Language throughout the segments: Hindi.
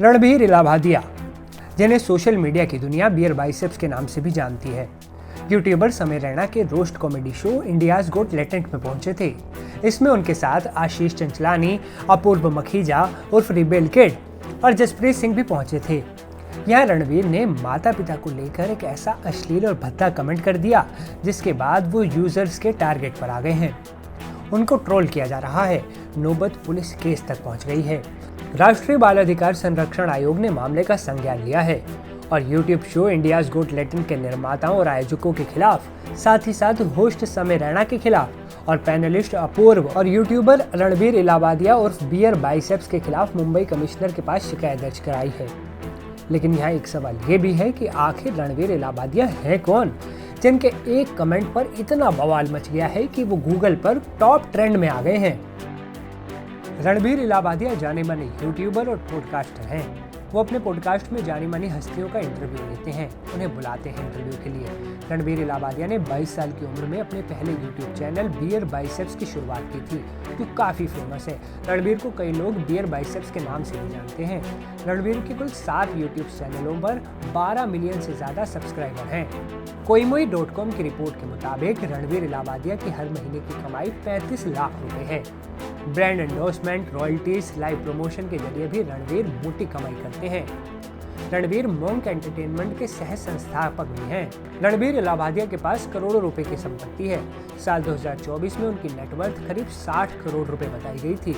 रणबीर इलाहाबादिया, जिन्हें सोशल मीडिया की दुनिया बियर बाइसेप्स के नाम से भी जानती है, यूट्यूबर समय रैना के रोस्ट कॉमेडी शो इंडियाज गोट लेटेंट में पहुंचे थे। इसमें उनके साथ आशीष चंचलानी, अपूर्व मखीजा उर्फ रिबेल किड और जसप्रीत सिंह भी पहुंचे थे। यहाँ रणबीर ने माता पिता को लेकर एक ऐसा अश्लील और भद्दा कमेंट कर दिया, जिसके बाद वो यूजर्स के टारगेट पर आ गए हैं। उनको ट्रोल किया जा रहा है। नौबत पुलिस केस तक पहुंच गई है। राष्ट्रीय बाल अधिकार संरक्षण आयोग ने मामले का संज्ञान लिया है और यूट्यूब शो इंडियाज गोट लेटेंट के निर्माताओं और आयोजकों के खिलाफ, साथ ही साथ होस्ट समय रैना के खिलाफ और पैनलिस्ट अपूर्व और यूट्यूबर रणबीर इलाहाबादिया उर्फ बियर बाइसेप्स के खिलाफ मुंबई कमिश्नर के पास शिकायत दर्ज कराई है। लेकिन यहाँ एक सवाल ये भी है कि आखिर रणबीर इलाहाबादिया हैं कौन, जिनके एक कमेंट पर इतना बवाल मच गया है कि वो गूगल पर टॉप ट्रेंड में आ गए हैं। रणबीर इलाहाबादिया जाने माने यूट्यूबर और पॉडकास्टर हैं। वो अपने पॉडकास्ट में जानी मानी हस्तियों का इंटरव्यू लेते हैं, उन्हें बुलाते हैं इंटरव्यू के लिए। रणबीर इलाहाबादिया ने 22 साल की उम्र में अपने पहले यूट्यूब चैनल बियर बाइसेप्स की शुरुआत की थी, जो काफ़ी फेमस है। रणबीर को कई लोग बियर बाइसेप्स के नाम से भी जानते हैं। रणबीर के कुल 7 यूट्यूब चैनलों पर 12 मिलियन से ज़्यादा सब्सक्राइबर हैं। कोईमोई.com की रिपोर्ट के मुताबिक रणबीर इलाहाबादिया की हर महीने की कमाई 35 लाख रुपए है। Brand endorsement, royalties, live promotion के जरिए भी रणबीर मोटी कमाई करते हैं। रणबीर मोंक एंटरटेनमेंट के सह संस्थापक भी हैं। रणबीर इलाहाबादिया के पास करोड़ों रुपए की संपत्ति है। साल 2024 में उनकी नेटवर्थ करीब 60 करोड़ रुपए बताई गई थी।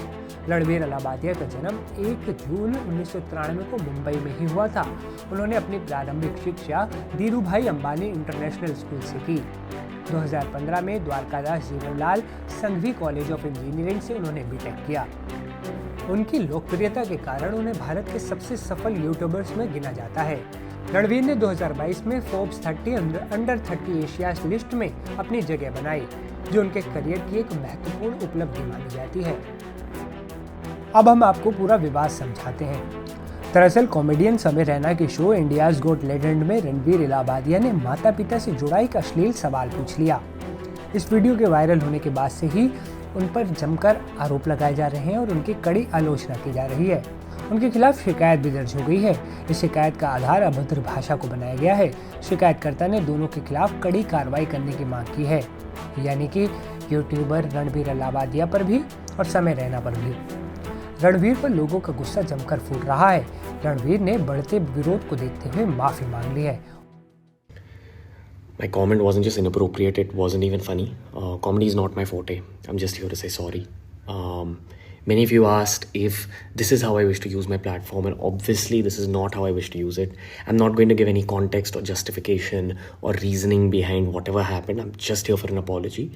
रणबीर इलाहाबादिया का जन्म 1 जून 1993 को मुंबई में ही हुआ था। उन्होंने अपनी प्रारंभिक शिक्षा धीरूभाई अंबानी इंटरनेशनल स्कूल से की। 2015 में Dwarkadas Jivanlal Sanghvi college of engineering से उन्होंने बीटेक किया। उनकी लोकप्रियता के कारण उन्हें भारत के सबसे सफल यूट्यूबर्स में गिना जाता है। रणबीर ने 2022 में फोर्ब्स 30 अंडर 30 एशिया लिस्ट में अपनी जगह बनाई, जो उनके करियर की एक महत्वपूर्ण उपलब्धि मानी जाती है। अब हम आपको पूरा विवाद समझाते हैं। दरअसल कॉमेडियन समय रैना के शो इंडियाज गोट लेजेंड में रणबीर इलाहाबादिया ने माता पिता से जुड़ा एक अश्लील सवाल पूछ लिया। इस वीडियो के वायरल होने के बाद से ही उन पर जमकर आरोप लगाए जा रहे हैं और उनकी कड़ी आलोचना की जा रही है। उनके खिलाफ शिकायत भी दर्ज हो गई है। इस शिकायत का आधार अभद्र भाषा को बनाया गया है। शिकायतकर्ता ने दोनों के खिलाफ कड़ी कार्रवाई करने की मांग की है, यानी कि यूट्यूबर रणबीर इलाहाबादिया पर भी और समय रैना पर भी। रणबीर पर लोगों का गुस्सा जमकर फूट रहा है। रणबीर ने बढ़ते विरोध को देखते हुए माफी मांग ली है। My comment wasn't just inappropriate, it wasn't even funny. Comedy is not my forte. I'm just here to say sorry. Many of you asked if this is how I wish to use my platform, and obviously this is not how I wish to use it. I'm not going to give any context or justification or reasoning behind whatever happened. I'm just here for an apology.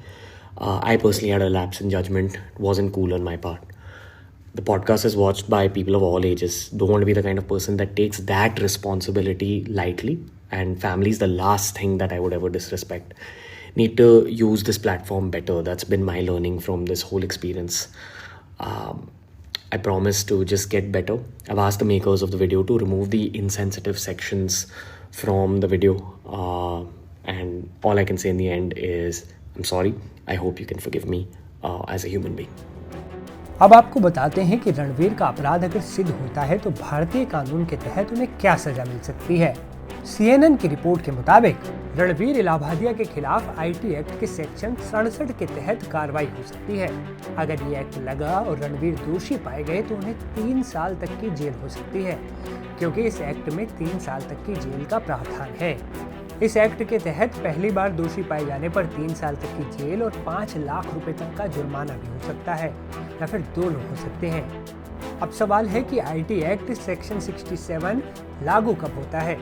I personally had a lapse in judgment. It wasn't cool on my part. The podcast is watched by people of all ages. Don't want to be the kind of person that takes that responsibility lightly. And family is the last thing that I would ever disrespect. Need to use this platform better. That's been my learning from this whole experience. I promise to just get better. I've asked the makers of the video to remove the insensitive sections from the video. And all I can say in the end is, I'm sorry. I hope you can forgive me as a human being. अब आपको बताते हैं कि रणबीर का अपराध अगर सिद्ध होता है तो भारतीय कानून के तहत उन्हें क्या सजा मिल सकती है। CNN की रिपोर्ट के मुताबिक रणबीर इलाहाबादिया के खिलाफ IT एक्ट के सेक्शन 67 के तहत कार्रवाई हो सकती है। अगर ये एक्ट लगा और रणबीर दोषी पाए गए तो उन्हें 3 साल तक की जेल हो सकती है, क्योंकि इस एक्ट में 3 साल तक की जेल का प्रावधान है। इस एक्ट के तहत पहली बार दोषी पाए जाने पर 3 साल तक की जेल और 5 लाख रुपए तक का जुर्माना भी हो सकता है, या फिर दोनों हो सकते हैं। अब सवाल है कि IT एक्ट सेक्शन 67 लागू कब होता है।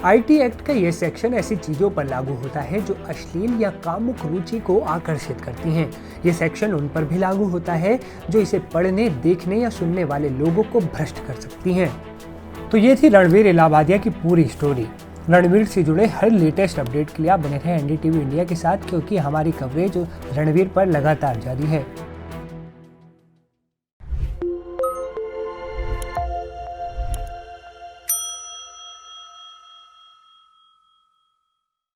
IT एक्ट का ये सेक्शन ऐसी चीजों पर लागू होता है जो अश्लील या कामुक रुचि को आकर्षित करती हैं। ये सेक्शन उन पर भी लागू होता है जो इसे पढ़ने, देखने या सुनने वाले लोगों को भ्रष्ट कर सकती हैं। तो ये थी रणबीर इलाहाबादिया की पूरी स्टोरी। रणबीर से जुड़े हर लेटेस्ट अपडेट के लिए आप बने रहें NDTV इंडिया के साथ, क्योंकि हमारी कवरेज रणबीर पर लगातार जारी है।